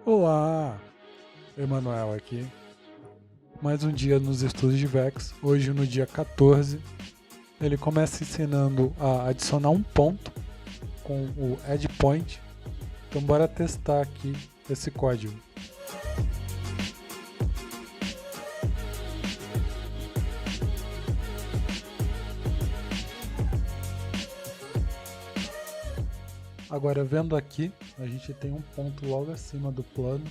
Olá, Emanuel aqui. Mais um dia nos estudos de Vex. Hoje no dia 14, ele começa ensinando a adicionar um ponto com o add point. Então bora testar aqui esse código. Agora vendo aqui, a gente tem um ponto logo acima do plano.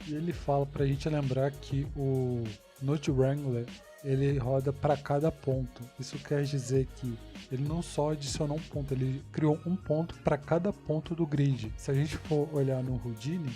E ele fala para a gente lembrar que o Node Wrangler ele roda para cada ponto. Isso quer dizer que ele não só adicionou um ponto, ele criou um ponto para cada ponto do grid. Se a gente for olhar no Houdini,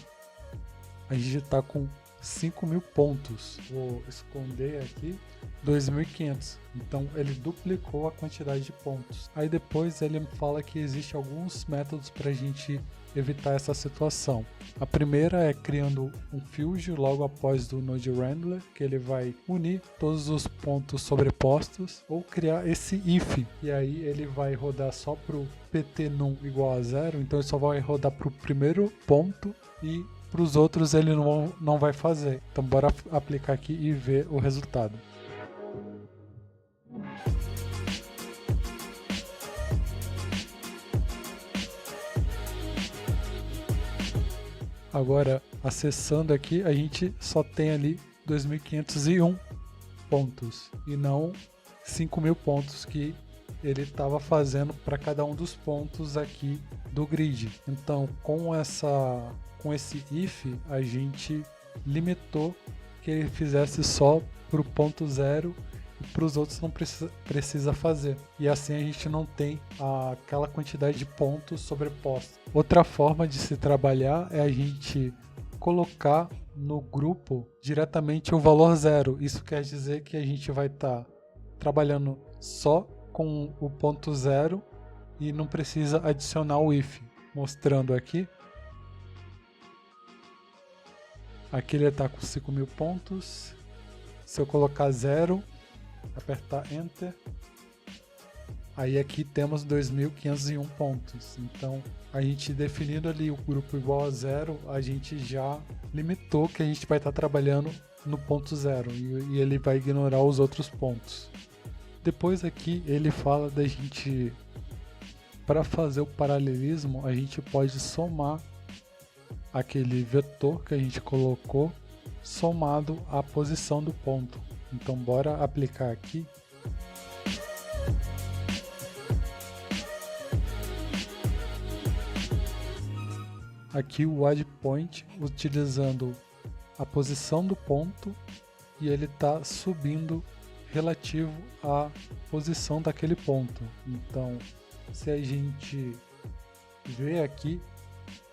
a gente está com 5.000 pontos. Vou esconder aqui 2.500. Então ele duplicou a quantidade de pontos. Aí depois ele fala que existe alguns métodos para a gente evitar essa situação. A primeira é criando um field logo após do Node Wrangler, que ele vai unir todos os pontos sobrepostos, ou criar esse if, e aí ele vai rodar só para o pt num igual a 0, então ele só vai rodar para o primeiro ponto e para os outros ele não vai fazer. Então bora aplicar aqui e ver o resultado. Agora, acessando aqui, a gente só tem ali 2.501 pontos e não 5.000 pontos que ele estava fazendo para cada um dos pontos aqui do grid. Então, com esse if, a gente limitou que ele fizesse só para o ponto 0 e para os outros não precisa fazer. E assim a gente não tem aquela quantidade de pontos sobrepostos. Outra forma de se trabalhar é a gente colocar no grupo diretamente o valor 0. Isso quer dizer que a gente vai estar trabalhando só com o ponto 0 e não precisa adicionar o if. Mostrando aqui. Aqui ele está com 5.000 pontos. Se eu colocar 0, apertar Enter, aí aqui temos 2.501 pontos. Então, a gente definindo ali o grupo igual a 0, a gente já limitou que a gente vai estar trabalhando no ponto 0 e ele vai ignorar os outros pontos. Depois aqui ele fala da gente, para fazer o paralelismo, a gente pode somar aquele vetor que a gente colocou somado à posição do ponto. Então bora aplicar aqui. Aqui o add point utilizando a posição do ponto e ele está subindo relativo à posição daquele ponto. Então se a gente ver aqui,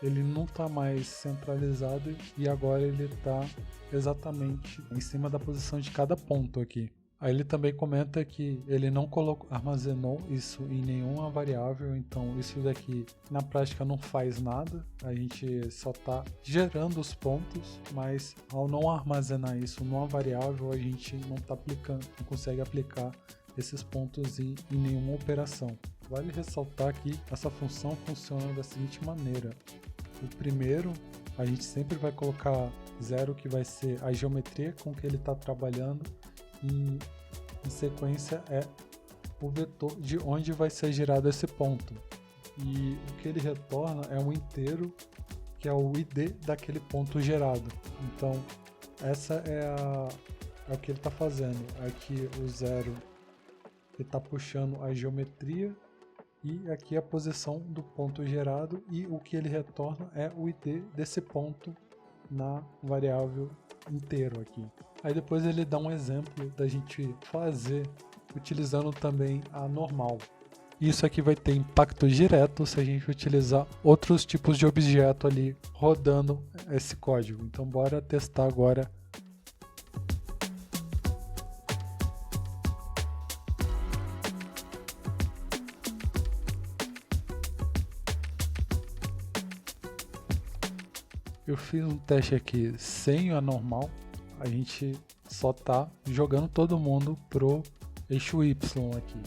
ele não está mais centralizado e agora ele está exatamente em cima da posição de cada ponto aqui. Aí ele também comenta que ele não armazenou isso em nenhuma variável, então isso daqui na prática não faz nada, a gente só está gerando os pontos, mas ao não armazenar isso numa variável a gente não está aplicando, não consegue aplicar esses pontos em nenhuma operação. Vale ressaltar que essa função funciona da seguinte maneira. O primeiro, a gente sempre vai colocar 0, que vai ser a geometria com que ele está trabalhando, e em sequência é o vetor de onde vai ser gerado esse ponto. E o que ele retorna é um inteiro, que é o id daquele ponto gerado. Então, essa é o que ele está fazendo. Aqui o 0 ele está puxando a geometria, e aqui a posição do ponto gerado, e o que ele retorna é o id desse ponto na variável inteiro aqui. Aí depois ele dá um exemplo da gente fazer utilizando também a normal. Isso aqui vai ter impacto direto se a gente utilizar outros tipos de objeto ali rodando esse código. Então bora testar agora. Eu fiz um teste aqui sem a normal, a gente só tá jogando todo mundo pro eixo Y aqui.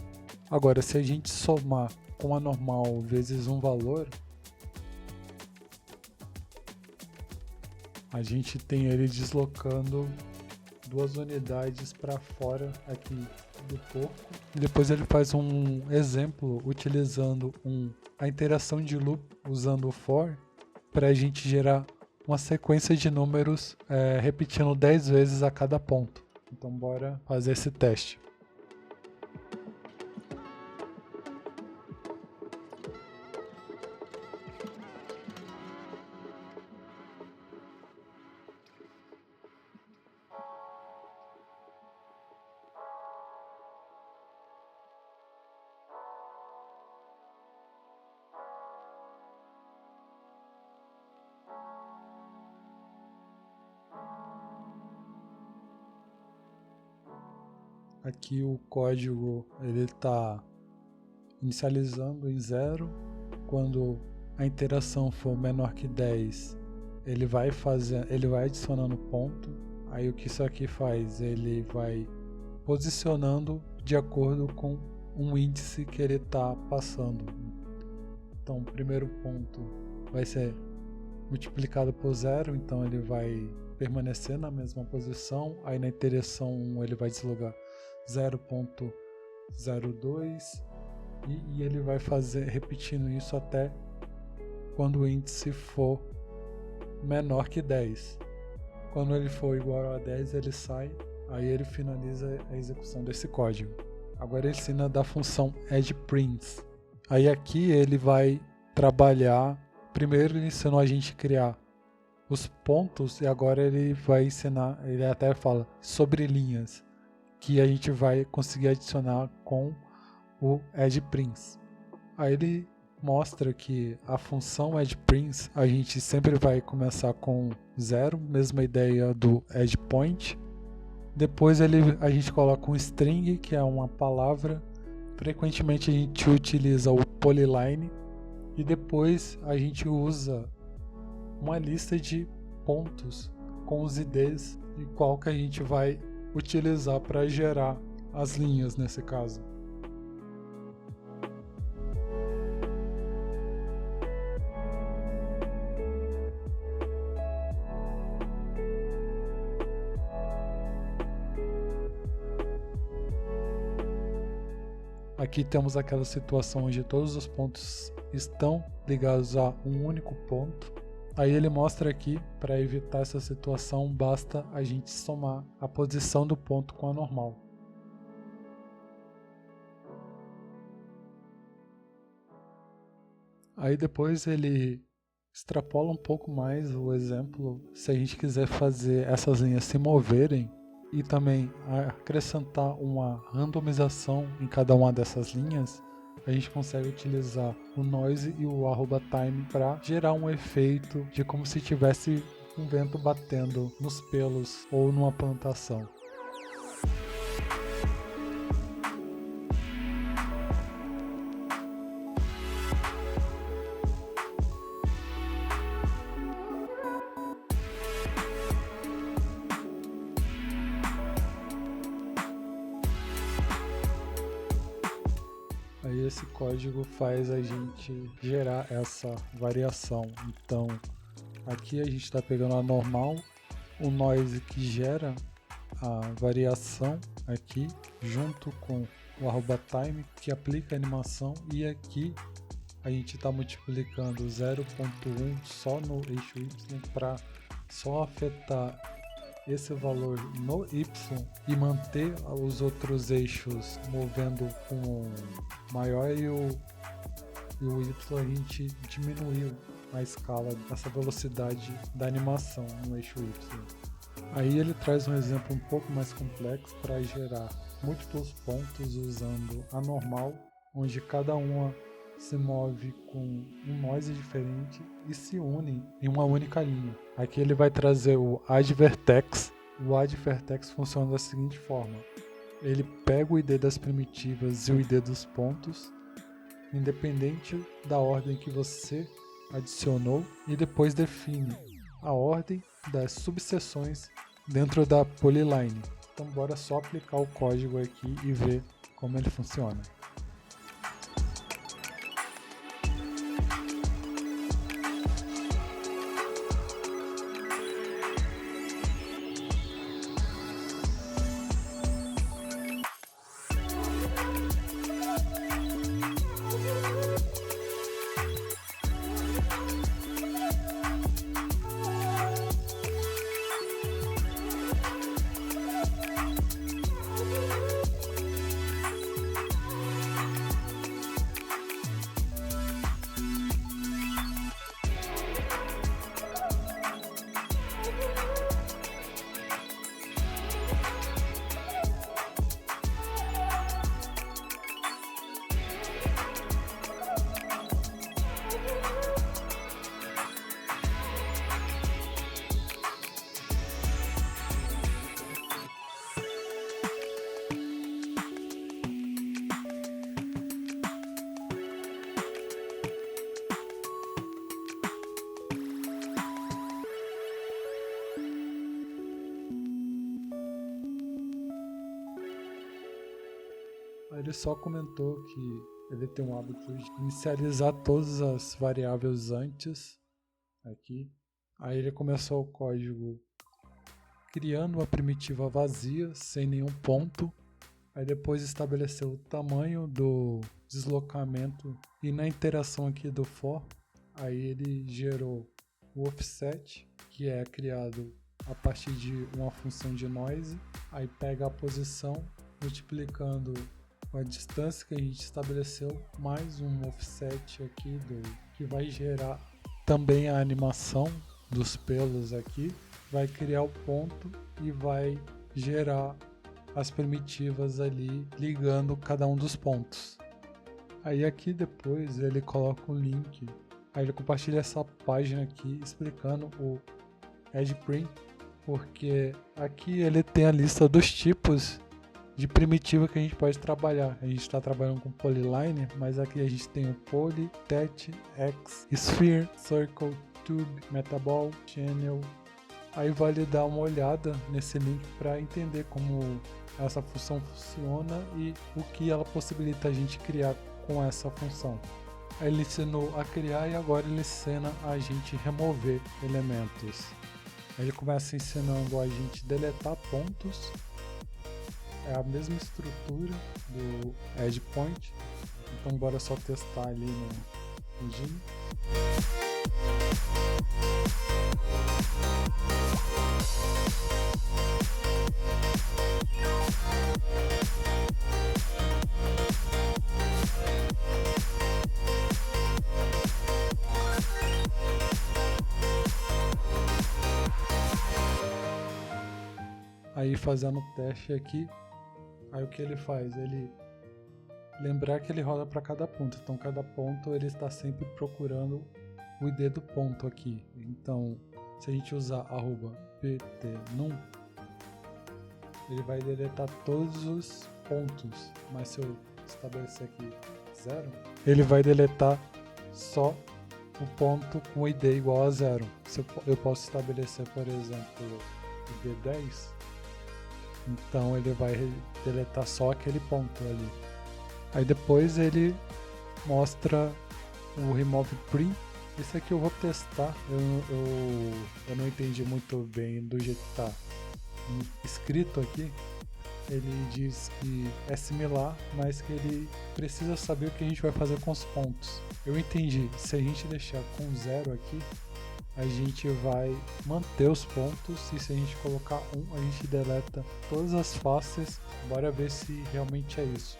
Agora, se a gente somar com a normal vezes um valor, a gente tem ele deslocando 2 unidades para fora aqui do porco. E depois ele faz um exemplo utilizando a interação de loop usando o for para a gente gerar uma sequência de números repetindo 10 vezes a cada ponto. Então bora fazer esse teste. Aqui o código ele está inicializando em 0. Quando a interação for menor que 10, ele vai adicionando ponto. Aí o que isso aqui faz? Ele vai posicionando de acordo com um índice que ele está passando. Então o primeiro ponto vai ser multiplicado por 0, então ele vai permanecer na mesma posição. Aí na iteração 1 ele vai deslogar 0.02 e ele vai repetindo isso até quando o índice for menor que 10. Quando ele for igual a 10 ele sai, aí ele finaliza a execução desse código. Agora ele ensina da função addPrints. Aí aqui ele vai trabalhar, primeiro ele ensinou a gente criar os pontos e agora ele vai ensinar, ele até fala sobre linhas, que a gente vai conseguir adicionar com o addPrints. Aí ele mostra que a função addPrints a gente sempre vai começar com 0, mesma ideia do addPoint. Depois a gente coloca um string, que é uma palavra. Frequentemente a gente utiliza o polyline. E depois a gente usa uma lista de pontos com os IDs e qual que a gente vai utilizar para gerar as linhas nesse caso. Aqui temos aquela situação onde todos os pontos estão ligados a um único ponto. Aí ele mostra aqui, para evitar essa situação, basta a gente somar a posição do ponto com a normal. Aí depois ele extrapola um pouco mais o exemplo, se a gente quiser fazer essas linhas se moverem e também acrescentar uma randomização em cada uma dessas linhas, a gente consegue utilizar o noise e o @time para gerar um efeito de como se tivesse um vento batendo nos pelos ou numa plantação. Aí esse código faz a gente gerar essa variação. Então aqui a gente está pegando a normal, o noise que gera a variação aqui, junto com o @time que aplica a animação, e aqui a gente está multiplicando 0.1 só no eixo Y para só afetar esse valor no Y e manter os outros eixos movendo com maior, e o Y a gente diminuiu a escala dessa velocidade da animação no eixo Y. Aí ele traz um exemplo um pouco mais complexo para gerar múltiplos pontos usando a normal, onde cada uma se move com um noise diferente e se une em uma única linha. Aqui ele vai trazer o addVertex. O addVertex funciona da seguinte forma: ele pega o ID das primitivas e o ID dos pontos, independente da ordem que você adicionou, e depois define a ordem das subseções dentro da polyline. Então bora só aplicar o código aqui e ver como ele funciona. ele só comentou que ele tem um hábito de inicializar todas as variáveis antes aqui. Aí ele começou o código criando uma primitiva vazia, sem nenhum ponto. Aí depois estabeleceu o tamanho do deslocamento e na interação aqui do for, aí ele gerou o offset, que é criado a partir de uma função de noise. Aí pega a posição multiplicando a distância que a gente estabeleceu, mais um offset aqui que vai gerar também a animação dos pelos aqui, vai criar o ponto e vai gerar as primitivas ali ligando cada um dos pontos. Aí aqui depois ele coloca um link, aí ele compartilha essa página aqui explicando o EdgePrim, porque aqui ele tem a lista dos tipos de primitiva que a gente pode trabalhar. A gente está trabalhando com Polyline, mas aqui a gente tem o Poly, Tet, X, Sphere, Circle, Tube, Metaball, Channel. Aí vale dar uma olhada nesse link para entender como essa função funciona e o que ela possibilita a gente criar com essa função. Aí ele ensinou a criar e agora ele ensina a gente remover elementos. Aí ele começa ensinando a gente deletar pontos. É a mesma estrutura do EdgePoint, então bora só testar ali no engine. Aí fazendo o teste aqui, aí o que ele faz? Ele lembrar que ele roda para cada ponto, então cada ponto ele está sempre procurando o ID do ponto aqui. Então se a gente usar @ptnum, ele vai deletar todos os pontos, mas se eu estabelecer aqui 0, ele vai deletar só o ponto com ID igual a 0. Se eu posso estabelecer, por exemplo, ID 10, então ele vai deletar só aquele ponto ali. Aí depois ele mostra o remove prim. Esse aqui eu vou testar. Eu não entendi muito bem do jeito que está escrito aqui. Ele diz que é similar, mas que ele precisa saber o que a gente vai fazer com os pontos. Eu entendi. Se a gente deixar com 0 aqui, a gente vai manter os pontos, e se a gente colocar 1, a gente deleta todas as faces. Bora ver se realmente é isso.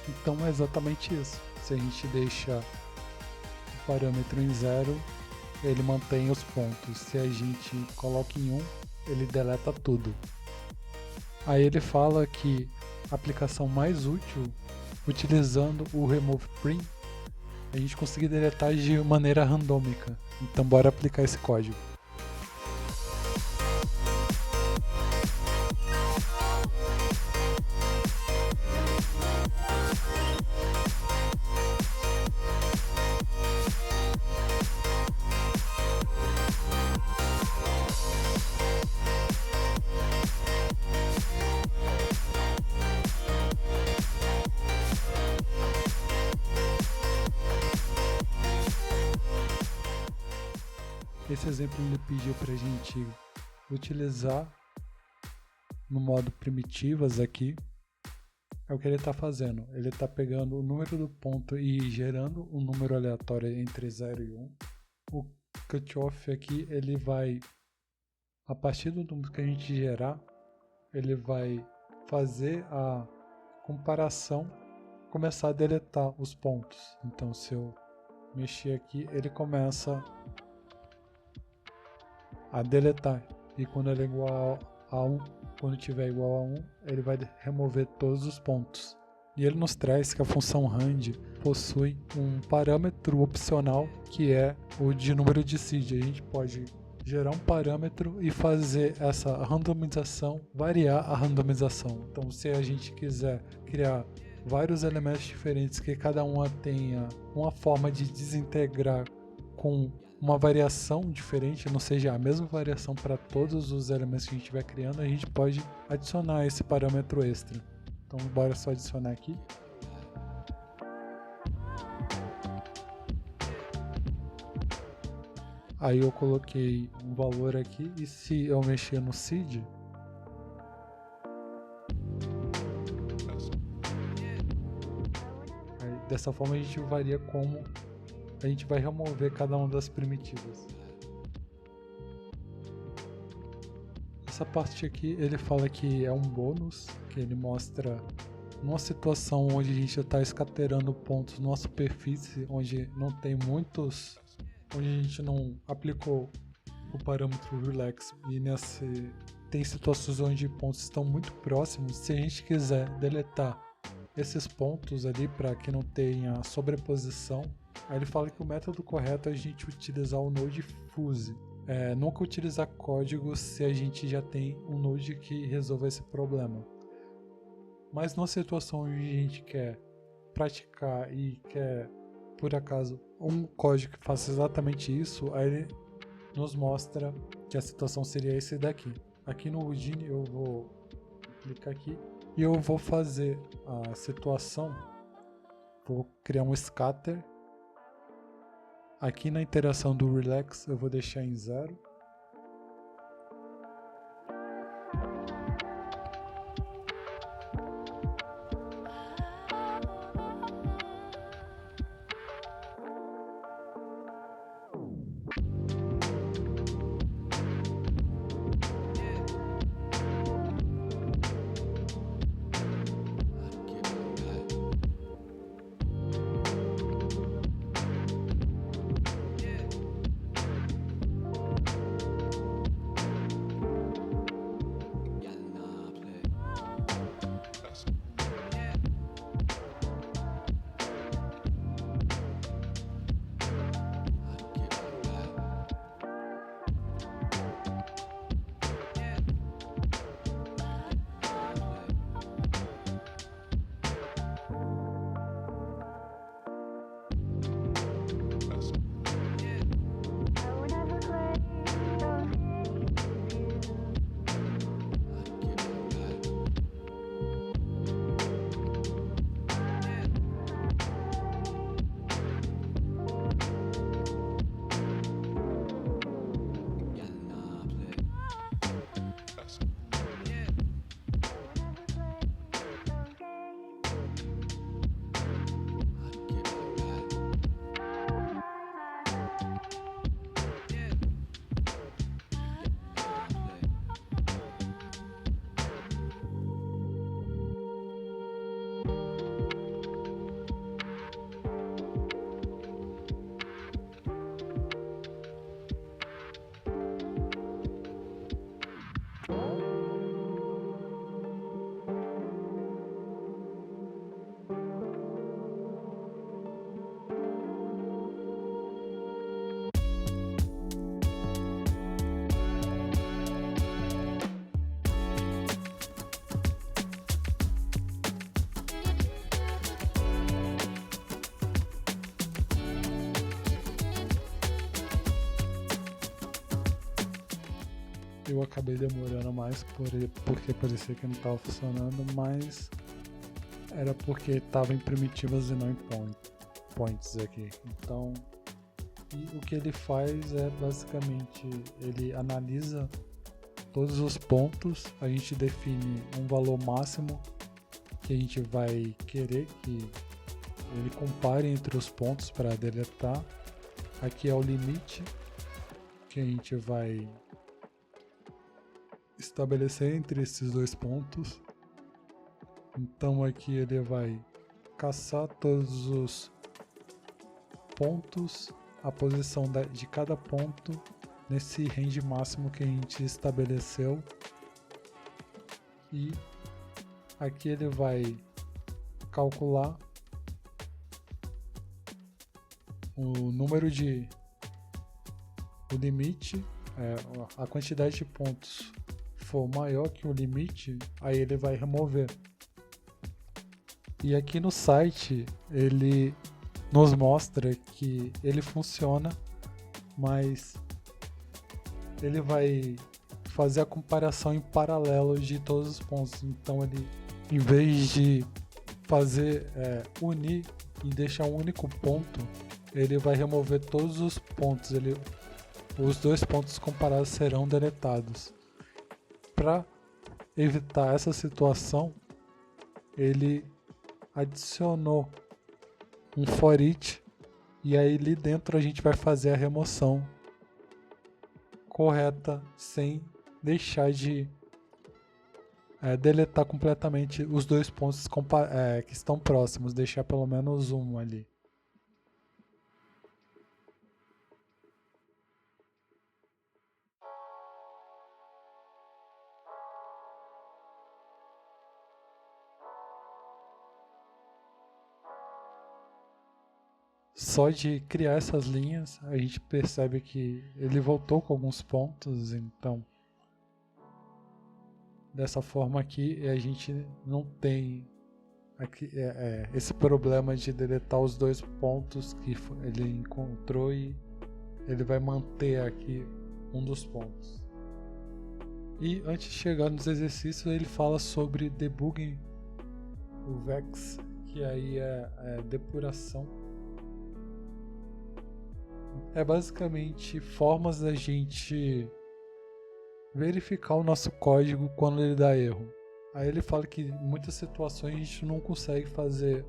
Então é exatamente isso. Se a gente deixa o parâmetro em 0, ele mantém os pontos. Se a gente coloca em 1, ele deleta tudo. Aí ele fala que a aplicação mais útil, utilizando o remove prim, a gente conseguir deletar de maneira randômica. Então bora aplicar esse código. Esse exemplo ele pediu para a gente utilizar no modo primitivas aqui. É o que ele está fazendo. Ele está pegando o número do ponto e gerando um número aleatório entre 0 e 1. O cutoff aqui, ele vai, a partir do número que a gente gerar, ele vai fazer a comparação, começar a deletar os pontos. Então se eu mexer aqui, ele começa a deletar, e quando ele é igual a 1, quando tiver igual a 1, ele vai remover todos os pontos. E ele nos traz que a função rand possui um parâmetro opcional que é o de número de seed. A gente pode gerar um parâmetro e fazer essa randomização, variar a randomização. Então, se a gente quiser criar vários elementos diferentes que cada uma tenha uma forma de desintegrar com uma variação diferente, não seja a mesma variação para todos os elementos que a gente estiver criando, a gente pode adicionar esse parâmetro extra. Então, bora só adicionar aqui. Aí eu coloquei um valor aqui, e se eu mexer no seed, aí, dessa forma a gente varia como a gente vai remover cada uma das primitivas. Essa parte aqui ele fala que é um bônus, que ele mostra numa situação onde a gente está escaterando pontos numa superfície onde não tem muitos, onde a gente não aplicou o parâmetro relax, e tem situações onde pontos estão muito próximos. Se a gente quiser deletar esses pontos ali para que não tenha sobreposição, aí ele fala que o método correto é a gente utilizar o Node Fuse. Nunca utilizar código se a gente já tem um Node que resolva esse problema. Mas numa situação onde a gente quer praticar e quer, por acaso, um código que faça exatamente isso, aí ele nos mostra que a situação seria esse daqui. Aqui no Houdini eu vou clicar aqui e eu vou fazer a situação, vou criar um scatter. Aqui na interação do relax eu vou deixar em 0. Eu acabei demorando mais porque parecia que não estava funcionando, mas era porque estava em primitivas e não em points aqui. Então, e o que ele faz é basicamente, ele analisa todos os pontos, a gente define um valor máximo que a gente vai querer que ele compare entre os pontos para deletar. Aqui é o limite que a gente vai estabelecer entre esses dois pontos. Então aqui ele vai caçar todos os pontos, a posição de cada ponto nesse range máximo que a gente estabeleceu, e aqui ele vai calcular o limite a quantidade de pontos for maior que o limite, aí ele vai remover. E aqui no site ele nos mostra que ele funciona, mas ele vai fazer a comparação em paralelo de todos os pontos. Então ele, em vez de fazer unir e deixar um único ponto, ele vai remover todos os pontos. Os dois pontos comparados serão deletados. Para evitar essa situação, ele adicionou um for each, e aí ali dentro a gente vai fazer a remoção correta sem deixar de deletar completamente os dois pontos que estão próximos, deixar pelo menos um ali. Só de criar essas linhas, a gente percebe que ele voltou com alguns pontos, então dessa forma aqui a gente não tem aqui, esse problema de deletar os dois pontos que ele encontrou, e ele vai manter aqui um dos pontos. E antes de chegar nos exercícios, ele fala sobre debugging o Vex, que aí é depuração. É basicamente formas da gente verificar o nosso código quando ele dá erro. Aí ele fala que em muitas situações a gente não consegue fazer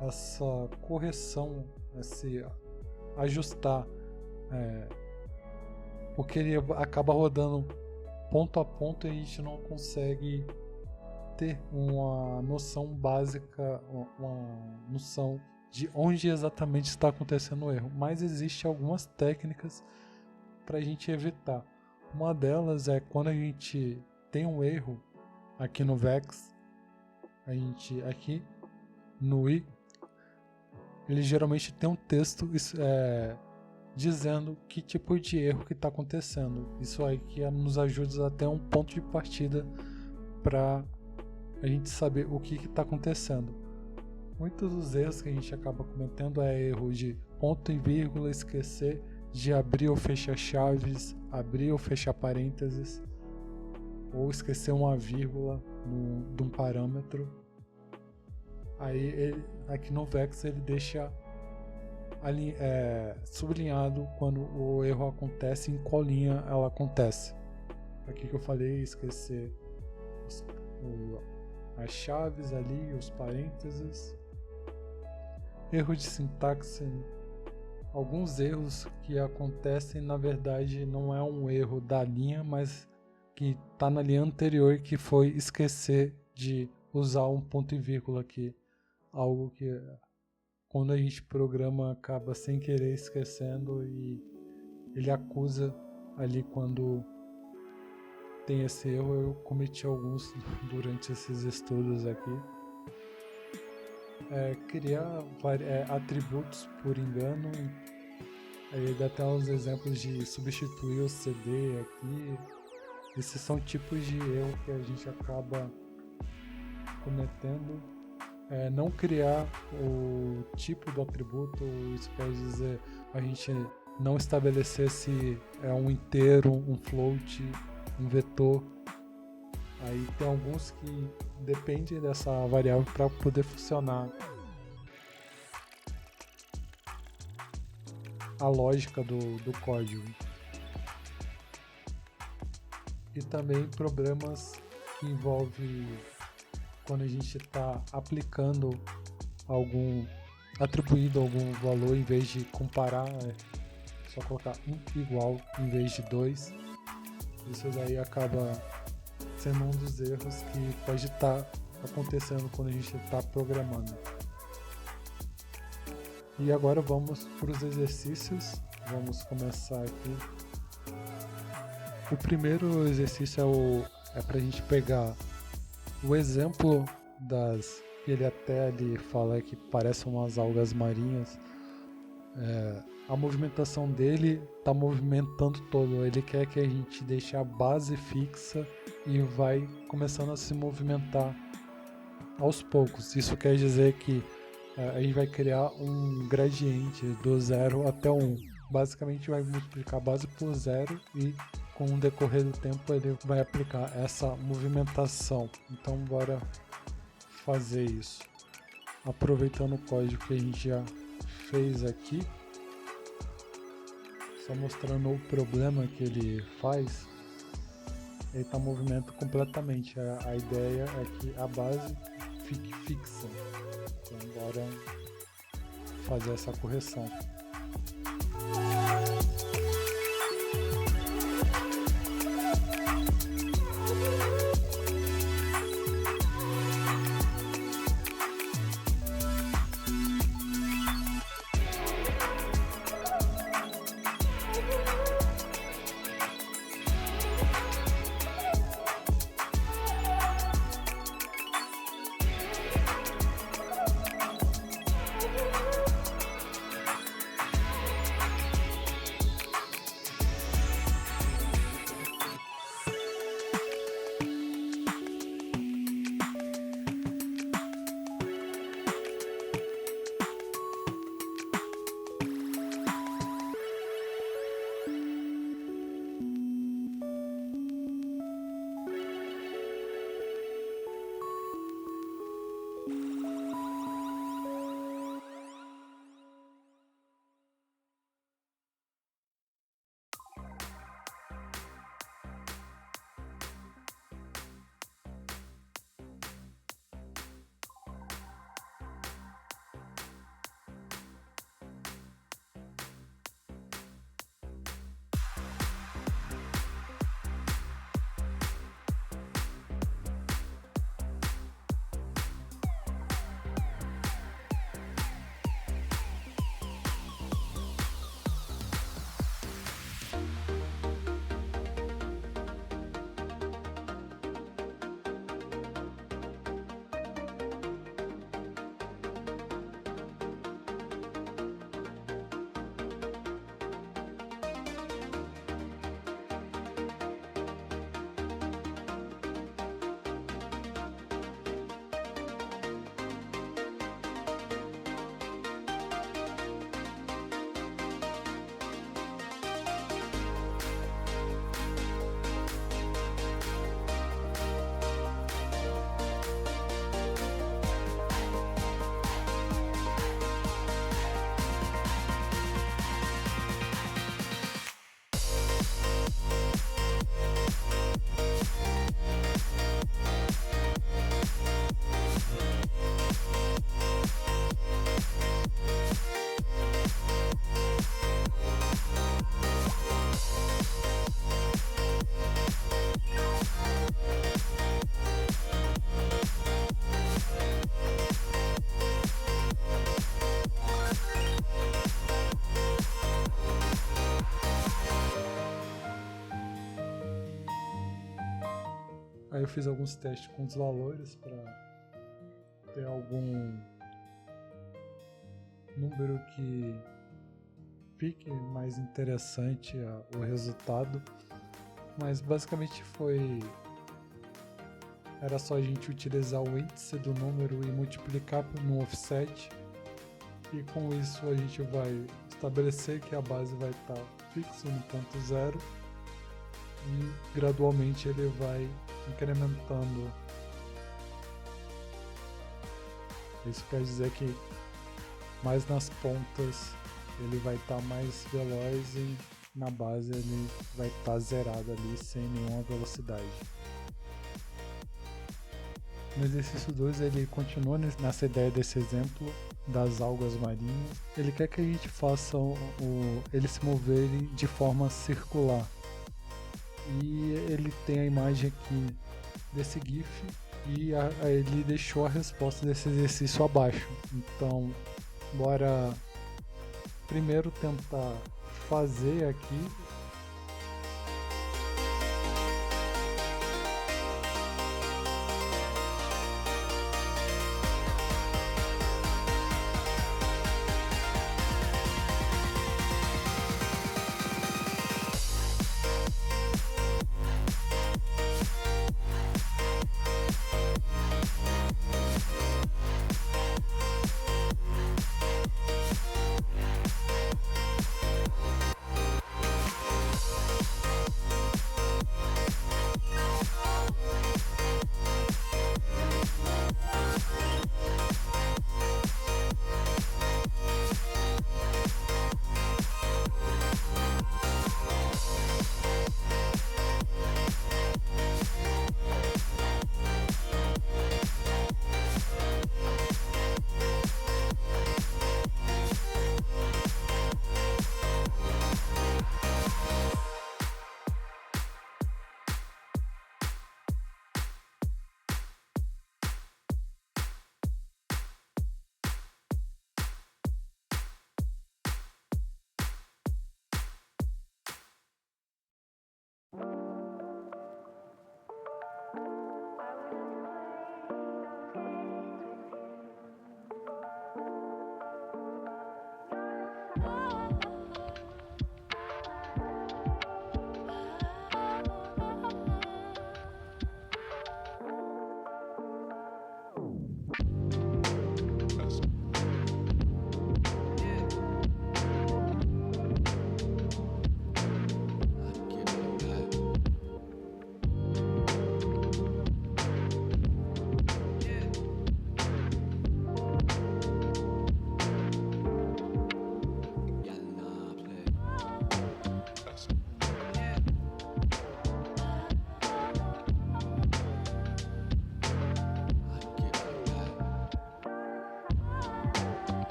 essa correção, esse ajustar, porque ele acaba rodando ponto a ponto e a gente não consegue ter uma noção básica, uma noção de onde exatamente está acontecendo o erro. Mas existem algumas técnicas para a gente evitar. Uma delas é quando a gente tem um erro aqui no Vex, a gente aqui no i, ele geralmente tem um texto dizendo que tipo de erro que está acontecendo. Isso aí que nos ajuda até um ponto de partida para a gente saber o que está acontecendo. Muitos dos erros que a gente acaba cometendo é erro de ponto e vírgula, esquecer de abrir ou fechar chaves, abrir ou fechar parênteses, ou esquecer uma vírgula de um parâmetro. Aí aqui no Vex ele deixa sublinhado quando o erro acontece, em qual linha ela acontece. Aqui que eu falei, esquecer as chaves ali, os parênteses. Erro de sintaxe. Alguns erros que acontecem, na verdade, não é um erro da linha, mas que está na linha anterior, que foi esquecer de usar um ponto e vírgula aqui. Algo que quando a gente programa acaba sem querer esquecendo, e ele acusa ali quando tem esse erro. Eu cometi alguns durante esses estudos aqui. Criar atributos por engano. Aí dá até uns exemplos de substituir o CD aqui. Esses são tipos de erro que a gente acaba cometendo. Não criar o tipo do atributo, isso quer dizer a gente não estabelecer se é um inteiro, um float, um vetor. Aí tem alguns que dependem dessa variável para poder funcionar a lógica do código. E também problemas que envolvem quando a gente está aplicando atribuindo algum valor, em vez de comparar, só colocar um igual em vez de 2. Isso daí acaba sendo um dos erros que pode estar acontecendo quando a gente está programando. E agora vamos para os exercícios. Vamos começar aqui. O primeiro exercício é para a gente pegar o exemplo ele até ali fala que parecem umas algas marinhas. a movimentação dele tá movimentando todo. Ele quer que a gente deixe a base fixa e vai começando a se movimentar aos poucos. Isso quer dizer que a gente vai criar um gradiente do 0 até 1. Basicamente vai multiplicar a base por 0 e com o decorrer do tempo ele vai aplicar essa movimentação. Então bora fazer isso. Aproveitando o código que a gente já fez aqui, só mostrando o problema que ele faz. Ele está movimento completamente. A ideia é que a base fique fixa. Então bora fazer essa correção. Aí eu fiz alguns testes com os valores para ter algum número que fique mais interessante o resultado, mas basicamente era só a gente utilizar o índice do número e multiplicar no offset, e com isso a gente vai estabelecer que a base vai estar fixa no ponto zero e gradualmente ele vai incrementando. Isso quer dizer que mais nas pontas ele vai estar mais veloz e na base ele vai estar zerado ali sem nenhuma velocidade. No exercício 2 ele continua nessa ideia desse exemplo das algas marinhas. Ele quer que a gente faça ele se mover de forma circular. E ele tem a imagem aqui desse GIF e ele deixou a resposta desse exercício abaixo. Então, bora primeiro tentar fazer aqui.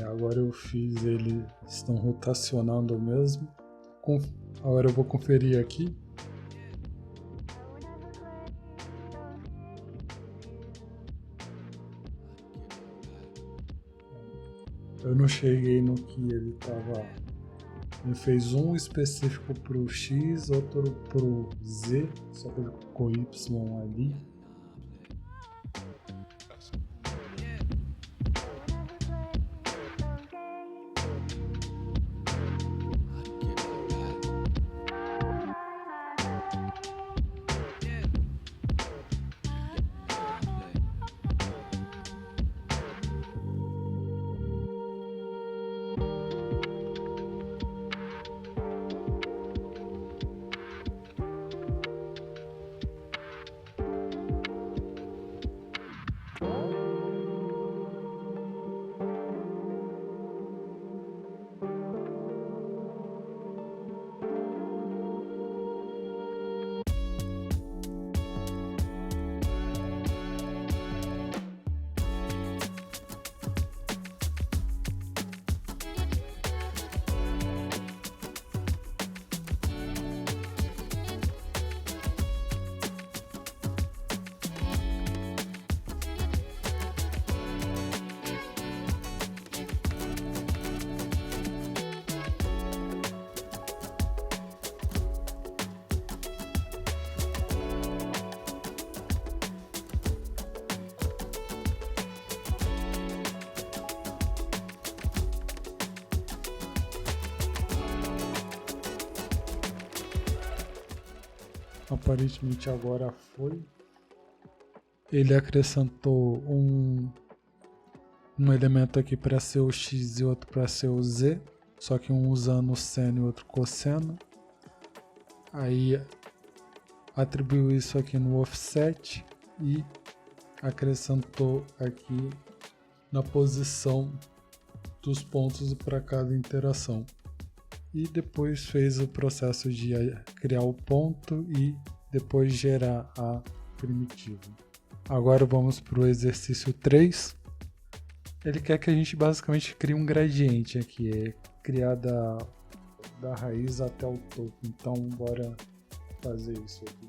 Agora eu fiz ele, estão rotacionando mesmo. Agora eu vou conferir aqui. Eu não cheguei no que ele estava. Ele fez um específico para o X, outro para o Z, só que ele colocou Y ali. Aparentemente agora foi. Ele acrescentou um elemento aqui para ser o X e outro para ser o Z, só que um usando o seno e outro cosseno. Aí atribuiu isso aqui no offset e acrescentou aqui na posição dos pontos para cada interação. E depois fez o processo de criar o ponto e depois gerar a primitiva. Agora vamos para o exercício 3. Ele quer que a gente basicamente crie um gradiente aqui, criar da raiz até o topo. Então bora fazer isso aqui.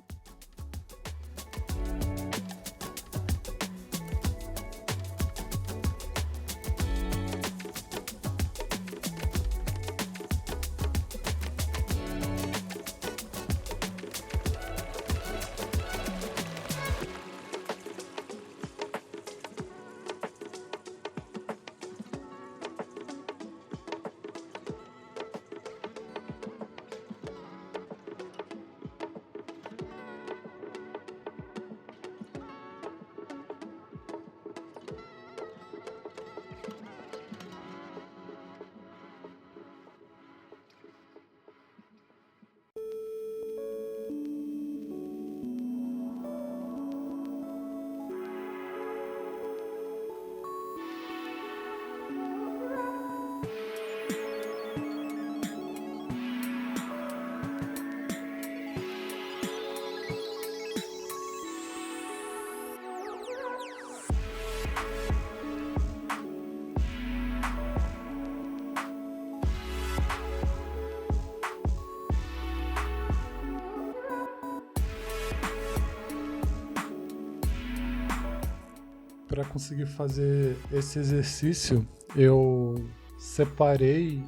Para conseguir fazer esse exercício, eu separei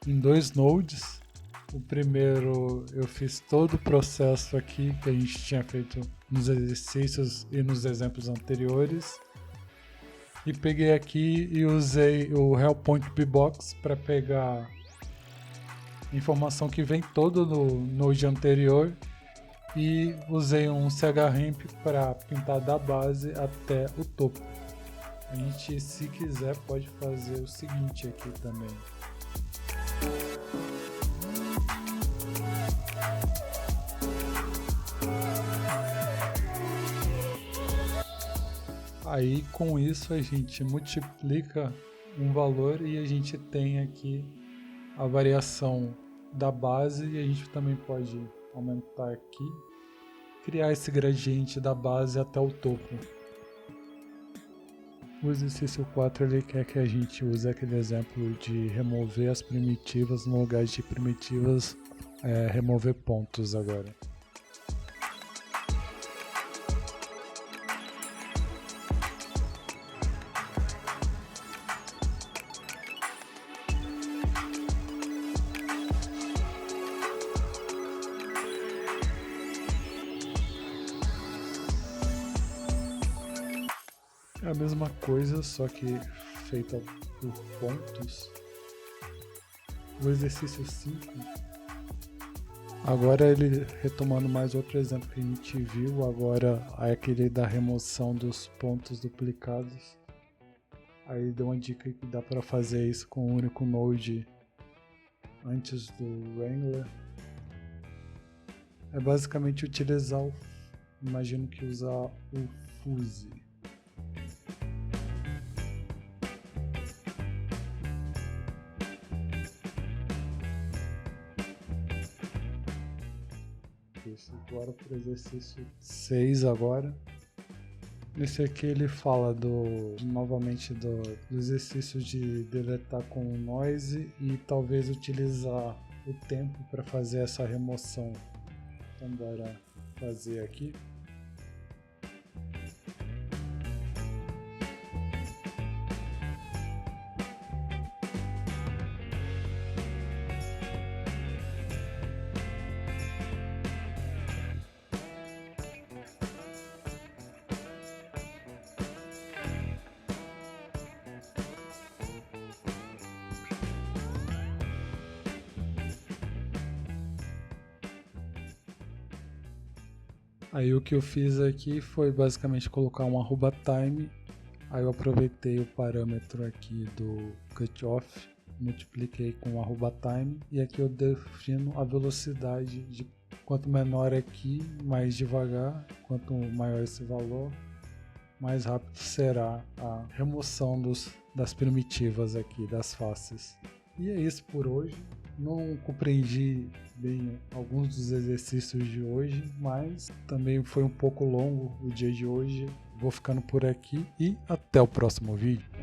em 2 nodes. O primeiro eu fiz todo o processo aqui que a gente tinha feito nos exercícios e nos exemplos anteriores. E peguei aqui e usei o HellPoint Bbox para pegar informação que vem todo no node anterior. E usei um CHRAMP para pintar da base até o topo. A gente, se quiser, pode fazer o seguinte aqui também. Aí com isso a gente multiplica um valor e a gente tem aqui a variação da base e a gente também pode aumentar aqui, criar esse gradiente da base até o topo. O exercício 4 ele quer que a gente use aquele exemplo de remover as primitivas, no lugar de primitivas, remover pontos agora. É a mesma coisa, só que feita por pontos. O exercício 5, agora ele retomando mais outro exemplo que a gente viu, agora é aquele da remoção dos pontos duplicados. Aí deu uma dica que dá para fazer isso com um único node antes do Wrangler. É basicamente utilizar imagino que usar o fuse. Isso, agora para o exercício 6 agora. Esse aqui ele fala novamente do exercício de deletar com noise e talvez utilizar o tempo para fazer essa remoção. Então bora fazer aqui. Aí o que eu fiz aqui foi basicamente colocar um @time, aí eu aproveitei o parâmetro aqui do cutoff, multipliquei com o @time e aqui eu defino a velocidade de quanto menor aqui, mais devagar, quanto maior esse valor, mais rápido será a remoção das primitivas aqui, das faces. E é isso por hoje. Não compreendi bem alguns dos exercícios de hoje, mas também foi um pouco longo o dia de hoje. Vou ficando por aqui e até o próximo vídeo.